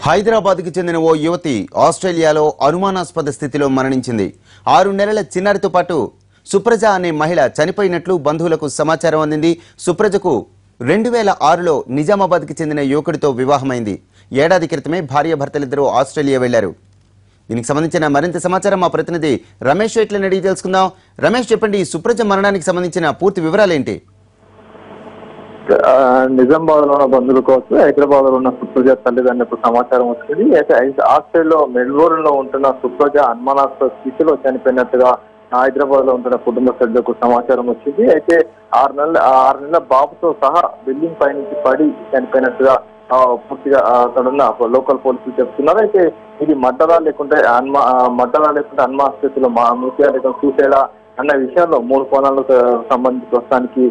హైదరాబాద్కు చెందిన ఓ యువతి ఆస్ట్రేలియాలో అనుమానాస్పద స్థితిలో మరణించింది. 6 నెలల చిన్నారితో పాటు సుప్రజ అనే మహిళ చనిపోయినట్లు బంధువులకు సమాచారం అందింది. సుప్రజకు 2006లో నిజామాబాద్కు చెందిన యువకుడితో వివాహమైంది. ఏడాది క్రితమే భార్యాభర్తలిద్దరూ ఆస్ట్రేలియా వెళ్లారు. దీనికి సంబంధించిన మరింత సమాచారం మా ప్రతినిధి రమేష్ ఎట్లని అడిగి తెలుసుకుందాం. రమేష్, చెప్పండి, సుప్రజ మరణానికి సంబంధించిన పూర్తి వివరాలేంటి? నిజామాబాద్ లో ఉన్న బంధువుల కోసం హైదరాబాద్ లో ఉన్న సుప్రజ తల్లిదండ్రులకు సమాచారం వచ్చింది. అయితే ఆస్ట్రేలియాలో మెల్బోర్న్ లో ఉంటున్న సుప్రజ అనుమానాస్పద స్థితిలో చనిపోయినట్టుగా హైదరాబాద్ లో ఉంటున్న కుటుంబ సభ్యులకు సమాచారం వచ్చింది. అయితే 6 నెలల బాబుతో సహా బిల్డింగ్ పై నుంచి పడి చనిపోయినట్టుగా పూర్తిగా అక్కడున్న లోకల్ పోలీసులు చెప్తున్నారు. అయితే ఇది మర్డరా లేకుంటే అనుమానాస్పదలో మృత్యా లేకుండా చూసేలా అన్న విషయాల్లో 3 కోణాలకు సంబంధించి ప్రస్తుతానికి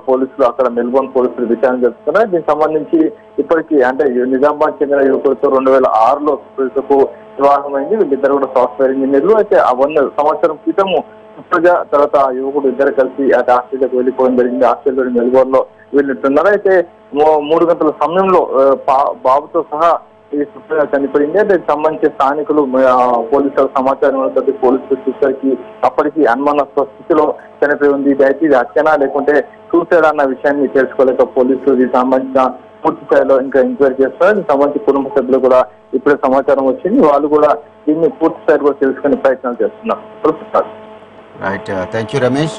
పోలీసులు అక్కడ మెల్బోర్న్ పోలీసులు విచారణ జరుపుతున్నారు. దీనికి సంబంధించి ఇప్పటికీ అంటే నిజామాబాద్ చెందిన యువకుడితో 2006లో సుప్రజకు వివాహమైంది. వీళ్ళిద్దరు కూడా సాఫ్ట్వేర్ ఇంజనీర్లు. అయితే 100 సంవత్సరం క్రితము సుప్రజ తర్వాత యువకుడు ఇద్దరు కలిసి అటు ఆస్ట్రేలియాకు వెళ్ళిపోవడం జరిగింది. ఆస్ట్రేలియాలోని మెల్బోర్న్ లో వీళ్ళుంటున్నారు. అయితే 3 గంటల సమయంలో బాబుతో సహా ఈ సుప్రజ చనిపోయింది. దీనికి సంబంధించి స్థానికులు పోలీసులకు సమాచారం పోలీసులు చూసరికి అప్పటికి అనుమానాస్పద స్థితిలో చనిపోయి ఉంది. అయితే ఇది హత్యనా లేకుంటే సూసైడ్ అన్న విషయాన్ని తెలుసుకోలేక పోలీసులు దీనికి సంబంధించిన పూర్తి స్థాయిలో ఇంకా ఎంక్వైరీ చేస్తున్నారు. దీనికి సంబంధించి కుటుంబ సభ్యులు కూడా ఇప్పుడే సమాచారం వచ్చింది. వాళ్ళు కూడా దీన్ని పూర్తి స్థాయిలో తెలుసుకునే ప్రయత్నాలు చేస్తున్నారు. Right, thank you Ramesh.